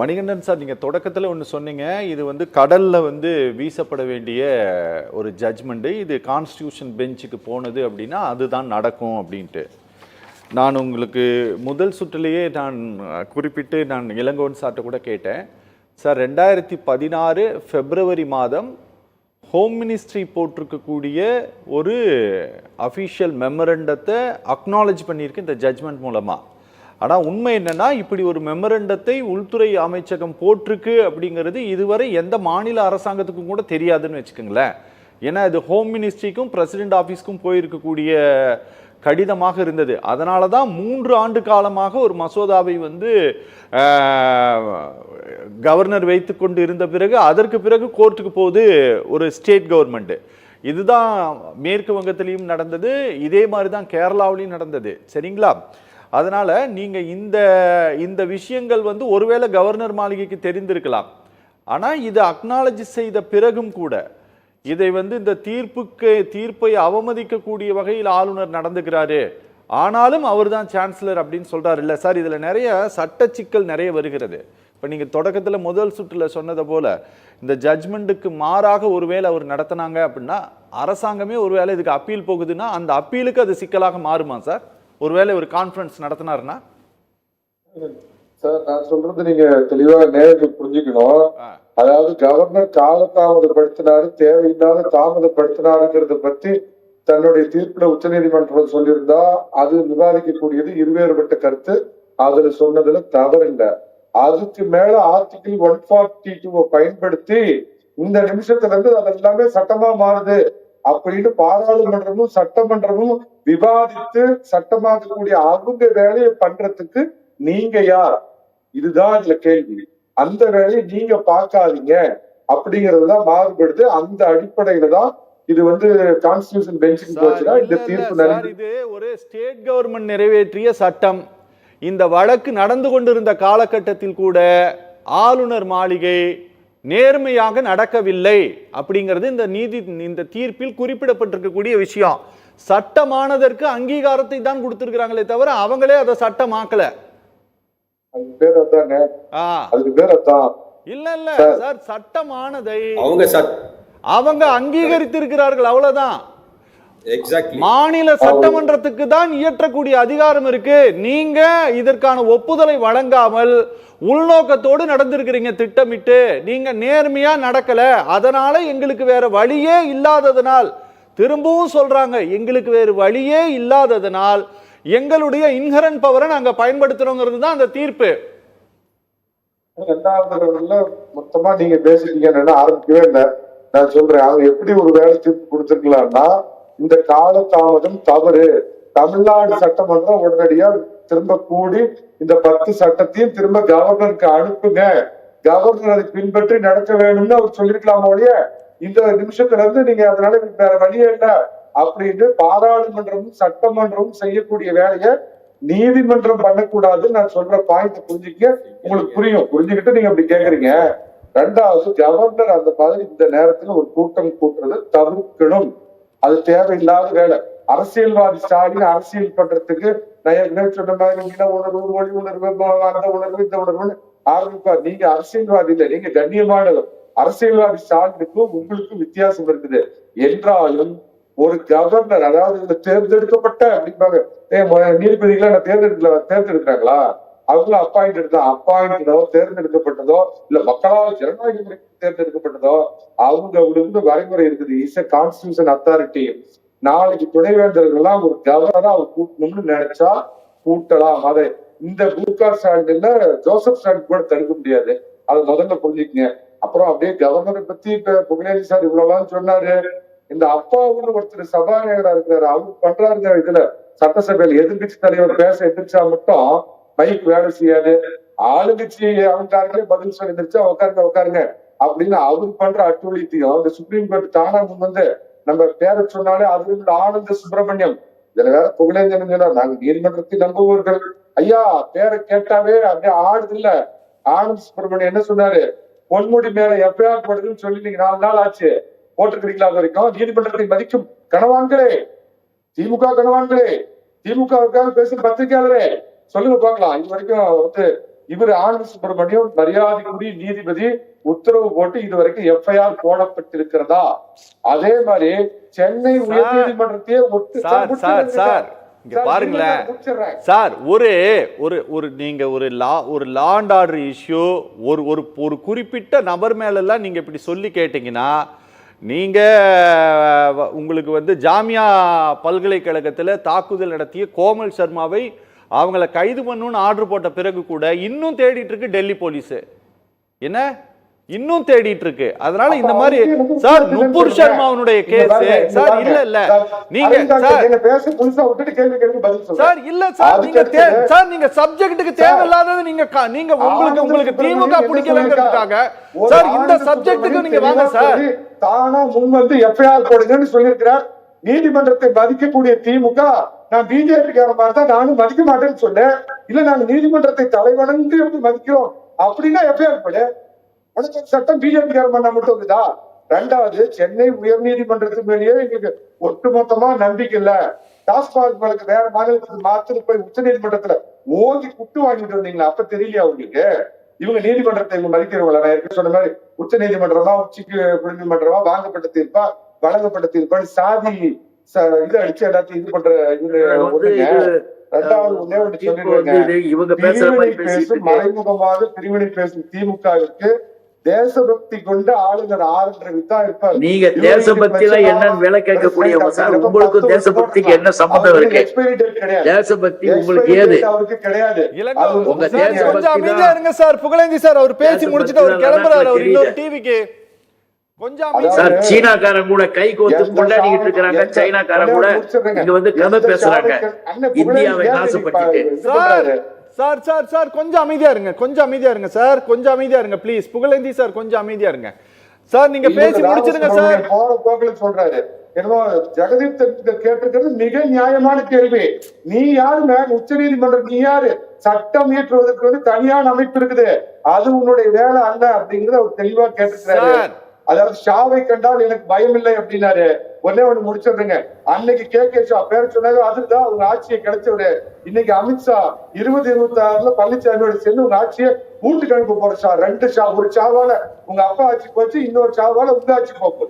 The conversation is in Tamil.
மணிகண்டன் சார், நீங்கள் தொடக்கத்தில் ஒன்று சொன்னீங்க, இது வந்து கடலில் வந்து வீசப்பட வேண்டிய ஒரு ஜட்ஜ்மெண்ட்டு, இது கான்ஸ்டியூஷன் பெஞ்சுக்கு போனது அப்படின்னா அதுதான் நடக்கும் அப்படின்ட்டு. நான் உங்களுக்கு முதல் சுற்றிலேயே நான் குறிப்பிட்டு நான் இளங்கோவன் சார்ட்ட கூட கேட்டேன். சார், 2016 பிப்ரவரி மாதம் ஹோம் மினிஸ்ட்ரி போட்டிருக்கக்கூடிய ஒரு அஃபிஷியல் மெமரண்டத்தை அக்னாலேஜ் பண்ணியிருக்கு இந்த ஜட்ஜ்மெண்ட் மூலமாக. ஆனால் உண்மை என்னன்னா, இப்படி ஒரு மெமரண்டத்தை உள்துறை அமைச்சகம் போட்டிருக்கு அப்படிங்கிறது இதுவரை எந்த மாநில அரசாங்கத்துக்கும் கூட தெரியாதுன்னு வச்சுக்கோங்களேன். ஏன்னா இது ஹோம் மினிஸ்ட்ரிக்கும் பிரசிடென்ட் ஆஃபீஸ்க்கும் போயிருக்கக்கூடிய கடிதமாக இருந்தது. அதனால தான் 3 ஆண்டு காலமாக ஒரு மசோதாவை வந்து கவர்னர் வைத்து கொண்டு இருந்த பிறகு அதற்கு பிறகு கோர்ட்டுக்கு போகுது ஒரு ஸ்டேட் கவர்மெண்ட்டு. இதுதான் மேற்கு வங்கத்திலையும் நடந்தது, இதே மாதிரி தான் கேரளாவிலையும் நடந்தது. சரிங்களா? அதனால நீங்க இந்த விஷயங்கள் வந்து ஒருவேளை கவர்னர் மாளிகைக்கு தெரிந்திருக்கலாம். ஆனா இது அக்னாலஜ் செய்த பிறகும் கூட இதை வந்து இந்த தீர்ப்பை அவமதிக்கக்கூடிய வகையில் ஆளுநர் நடந்துக்கிறாரு. ஆனாலும் அவர் தான் சான்சலர் அப்படின்னு சொல்றாரு. இல்ல சார், இதுல நிறைய சட்ட சிக்கல் நிறைய வருகிறது. இப்ப நீங்க தொடக்கத்துல முதல் சுற்றுல சொன்னதை போல இந்த ஜட்ஜ்மெண்ட்டுக்கு மாறாக ஒருவேளை அவர் நடத்தினாங்க அப்படின்னா, அரசாங்கமே ஒருவேளை இதுக்கு அப்பீல் போகுதுன்னா அந்த அப்பீலுக்கு அது சிக்கலாக மாறுமா சார்? ஒருவேளை ஒரு கான்ஃபரன்ஸ் நடத்தினாருன்னா? சார், நான் சொல்றது நீங்க தெளிவா நேரத்தில் புரிஞ்சுக்கணும். அதாவது கவர்னர் காலதாமதப்படுத்தினாரு, தேவையில்லாத தாமதப்படுத்தினாருங்கிறத பத்தி தன்னுடைய தீர்ப்புல உச்ச நீதிமன்றம் சொல்லியிருந்தா அது விவாதிக்கக்கூடியது, இருவேறுபட்ட கருத்து. அதுல சொன்னதுல தவறு இல்லை. அதுக்கு மேல ஆர்டிகிள் 142 பயன்படுத்தி இந்த நிமிஷத்துல இருந்து அது எல்லாமே சட்டமா மாறுது அப்படின்னு பாராளுமன்றமும் சட்டமன்றமும் விவாதித்து சட்டமாக்கக்கூடிய அவங்க வேலையை பண்றதுக்கு நீங்க யார்? இதுதான் இதுல கேள்வி. அந்த வேலையை நீங்க பார்க்காதீங்க அப்படிங்கறதுதான் மாறுபடுது. அந்த அடிப்படையில தான் இது வந்து கான்ஸ்டிடியூஷன் பெஞ்சுக்கு போச்சுன்னா இந்த தீர்ப்பு. இது ஒரு ஸ்டேட் கவர்மெண்ட் நிறைவேற்றிய சட்டம். இந்த வழக்கு நடந்து கொண்டிருந்த காலகட்டத்தில் கூட ஆளுநர் மாளிகை நேர்மையாக நடக்கவில்லை அப்படிங்கிறது இந்த தீர்ப்பில் குறிப்பிடப்பட்டிருக்கக்கூடிய விஷயம். சட்டமானதற்கு அங்கீகாரத்தை தான் கொடுத்திருக்கிறாங்களே தவிர அவங்களே அதை சட்டமாக்கல. இல்ல இல்ல சார், சட்டமானதை அவங்க அங்கீகரித்திருக்கிறார்கள், அவ்வளவுதான். மாநில சட்டமன்றத்துக்கு தான் இயற்றக்கூடிய அதிகாரம் இருக்கு. நீங்க இதற்கான ஒப்புதலை வழங்காமல் உள்நோக்கத்தோடு நடந்திருக்கிறீங்க, திட்டமிட்டு. நீங்க நேர்மையா நடக்கல, அதனால எங்களுக்கு வேற வழியே இல்லாததனால், திரும்பவும் சொல்றாங்க, எங்களுக்கு வேறு வழியே இல்லாததனால் எங்களுடைய இன்ஹரண்ட் பவரை நாங்க பயன்படுத்துறோங்கிறது தான் அந்த தீர்ப்பு. மொத்தமா நீங்க பேசிட்டீங்கன்னு ஆரம்பிக்கவே இல்லை. நான் சொல்றேன், அவங்க எப்படி ஒரு வேலை தீர்ப்பு கொடுத்திருக்கலாம்னா, இந்த கால தாமதம் தவறு, தமிழ்நாடு சட்டமன்றம் உடனடியா திரும்ப கூடி இந்த 10 சட்டத்தையும் திரும்ப கவர்னருக்கு அனுப்புங்க, கவர்னர் அதை பின்பற்றி நடக்க வேணும்னு அவர் சொல்லிருக்கலாமோ ஒழிய, இந்த நிமிஷத்துல இருந்து நீங்க அதனால வேற வழியே இல்லை அப்படின்னு பாராளுமன்றமும் சட்டமன்றமும் செய்யக்கூடிய வேலையை நீதிமன்றம் பண்ணக்கூடாதுன்னு நான் சொல்ற பாயிண்ட் புரிஞ்சுக்க. உங்களுக்கு புரியும், புரிஞ்சுக்கிட்டு நீங்க அப்படி கேக்குறீங்க. ரெண்டாவது, கவர்னர் அந்த மாதிரி இந்த நேரத்துல ஒரு கூட்டம் கூட்டுறது தவிர்க்கணும். அது தேவையில்லாத வேலை. அரசியல்வாதி ஸ்டாலின் அரசியல் பண்றதுக்கு நான் சொன்ன மாதிரி உணர்வு, மொழி உணர்வு, அந்த உணர்வு, இந்த உணர்வுன்னு ஆரம்பிப்பார். நீங்க அரசியல்வாதி இல்லை, நீங்க கண்ணியமானவர். அரசியல்வாதி ஸ்டாலினுக்கும் உங்களுக்கும் வித்தியாசம் இருக்குது. என்றாலும் ஒரு கவர்னர், அதாவது தேர்ந்தெடுக்கப்பட்ட அப்படிம்பாங்க, நீதிபதிகளை தேர்ந்தெடுக்கிறாங்களா? அவங்களும் அப்பாயிண்டட் தான். அப்பாயிண்டடோ தேர்ந்தெடுக்கப்பட்டதோ இல்ல மக்களால் ஜனநாயக முறைக்கு தேர்ந்தெடுக்கப்பட்டதோ அவங்க வரைமுறை இருக்குது. Is a constitution authority. நாளைக்கு துணைவேந்தர்கள் எல்லாம் ஒரு கவர்னரா அவர் கூட்டணும்னு நினைச்சா கூட்டலாம். அதை இந்த குல்கா ஸ்டாலின்ல ஜோசப் ஸ்டாலின் கூட தடுக்க முடியாது. அதை முதல்ல புரிஞ்சுக்கங்க. அப்புறம் அப்படியே கவர்னரை பத்தி இப்ப புகழேந்தி சார் இவ்வளவுலாம் சொன்னாரு. இந்த அப்பாவுன்னு ஒருத்தர் சபாநாயகரா இருக்கிறாரு, அவரு பண்றாருங்க. இதுல சட்டசபையில எதிர்கட்சி தலைவர் பேச எதிர்த்தா மட்டும் மைக் வேலை செய்யாது. ஆளுங்கட்சி அவங்களுக்காரங்களே பதில் சொல்லி எந்திரிச்சா உட்காருங்க அப்படின்னு அவரு பண்ற அட்டுழியத்தையும் இந்த சுப்ரீம் கோர்ட் தானா முன் வந்து நம்ம பேரை சொன்னாலே அது ஆனந்த சுப்பிரமணியம். இதுல வேற புகழேந்தன் சொன்னார், நாங்க நீதிமன்றத்தை நம்புவர்கள். ஐயா, பேரை கேட்டாவே அப்படியே ஆடுது இல்ல. ஆனந்த சுப்பிரமணியம் என்ன சொன்னாரு? பொன்முடி மேல எஃப்ஐஆர் போடுதுன்னு சொல்லி நீங்க 4 நாள் ஆச்சு, போட்டிருக்கிறீங்களா? அது வரைக்கும் நீதிமன்றத்தை மதிக்கும் கணவான்களே, திமுக கணவான்களே, திமுகவுக்காக பேசும் பத்திரிகையாளரே சொல்லுங்க பார்க்கலாம். இது வரைக்கும் இவர் ஆனந்த் சுப்பிரமணியம் மரியாதைக்குரிய நீதிபதி உத்தரவு போட்டு இதுவரைக்கும் எஃப்ஐஆர் போடப்பட்டிருக்கிறதா? அதே மாதிரி சென்னை உயர்நீதிமன்றத்தையே இங்க பாருங்களேன் சார், ஒரு ஒரு ஒரு நீங்க ஒரு லா அண்ட் ஆர்டர் இஷ்யூ ஒரு குறிப்பிட்ட நபர் மேல எல்லாம் நீங்க இப்படி சொல்லி கேட்டீங்கன்னா, நீங்க உங்களுக்கு வந்து ஜாமியா பல்கலைக்கழகத்தில் தாக்குதல் நடத்திய கோமல் சர்மாவை அவங்கள கைது பண்ணணும்னு ஆர்டர் போட்ட பிறகு கூட இன்னும் தேடிட்டு இருக்கு டெல்லி போலீஸ். என்ன இன்னும் தேடிட்டு இருக்கு. அதனால இந்த மாதிரி சார் நுபுர் சர்மாவுடைய கேஸ் சார் இல்ல நீங்க சார் இல்ல சார் நீங்க சப்ஜெக்ட்டுக்கு தேவையில்லாதது நீங்க உங்களுக்கு திமுக பிடிக்கலங்கிறதுக்காக சார் இந்த சப்ஜெக்ட்டுக்கு நீங்க வாங்க சார். தானா முன் வந்து எஃப்ஐஆர் போடுங்கன்னு சொல்லியிருக்கிறார். நீதிமன்றத்தை மதிக்கக்கூடிய திமுக நான் பிஜேபி காரமாக தான் நானும் மதிக்க மாட்டேன்னு சொன்னேன். இல்ல நாங்க நீதிமன்றத்தை தலைவணங்கு எப்படி மதிக்கிறோம் அப்படின்னா எஃப்ஐஆர் போடு. உனக்கு சட்டம் பிஜேபி காரமாக மட்டும் இருக்குதா? ரெண்டாவது, சென்னை உயர் நீதிமன்றத்து மேலேயே எங்களுக்கு ஒட்டுமொத்தமா நம்பிக்கை இல்ல. டாஸ்மாக் வழக்கு வேற மாநிலத்துக்கு மாத்திர போய் உச்ச நீதிமன்றத்துல ஓங்கி குட்டு வாங்கிட்டு வந்தீங்களா? அப்ப தெரியலையா உங்களுக்கு? இவங்க நீதிமன்றத்தை இவங்க மதிக்கிறவங்களா? நான் ஏற்கனவே சொன்ன மாதிரி உச்ச நீதிமன்றமா உச்சிக்கு நீதிமன்றமா வாங்கப்பட்ட தீர்ப்பா வழங்கப்பட்ட தீர்ப்பான்னு சாதி இது அடிச்சு எல்லாத்தையும் இது பண்ற ரெண்டாவது ஒண்ணே ஒண்ணு சொல்லிடுவாங்க. மறைமுகமாக பிரிவினை பேசும் திமுகவிற்கு தேசபக்தி கொண்ட ஆளுநர் ஆர்.என்.ரவி இருப்பார். நீங்க தேசபக்தியில என்னன்னு வேலை கேட்கக்கூடியவங்க சார். உங்களுக்கு தேசபக்திக்கு என்ன சம்பந்தம் இருக்கு? தேசபக்தி உங்களுக்கு ஏது? அவருக்கு கிடையாது. கொஞ்சம் அமைதியா இருங்க சார். புகழேந்தி சார் அவர் பேசி முடிச்சுட்டு அவர் கிளம்புறாரு. அவர் இன்னொரு டிவிக்கு கொஞ்சம் சார். சீனாக்காரன் கூட கை கோத்து கொண்டாடிட்டு இருக்காங்க. சைனாக்காரன் கூட இங்க வந்து கதை பேசுறாங்க. இந்தியாவை நாசப்படுத்திட்டு சார் சார் சார் கொஞ்சம் அமைதியா இருங்க. கொஞ்சம் அமைதியா இருங்க சார். கொஞ்சம் அமைதியா இருங்க ப்ளீஸ். புகழேந்தி சார் கொஞ்சம் அமைதியா இருங்க சார். நீங்க பேசி முடிச்சிருங்க சார். போற போக்குல சொல்றாரு. என்னமோ ஜெகதீப் கேட்டிருக்கிறது மிக நியாயமான கேள்வி. நீ யாரு? உச்ச நீதிமன்றம் நீ யாரு? சட்டம் இயற்றுவதற்கு வந்து தனியான அமைப்பு இருக்குது. அது உன்னுடைய வேலை அல்ல அப்படிங்கறத அவர் தெளிவா கேட்டிருக்கிறாரு. அதாவது ஷாவை கண்டால் எனக்கு பயம் இல்லை அப்படின்னாரு. ஒன்னே ஒண்ணு முடிச்சிடுறேங்க. அன்னைக்கு கே ஷா பேர் சொன்னாரு. அதுதான் அவங்க ஆட்சியை கிடைச்சவரு. இன்னைக்கு அமித்ஷா 2026 பழனிசாமியோட சேர்ந்து உங்க ஆட்சியை வீட்டுக்கு அனுப்ப போற ஷா. 2 ஷா. ஒரு ஷாவால உங்க அப்பா ஆட்சி போச்சு, இன்னொரு ஷாவால உங்க ஆட்சி போகும்.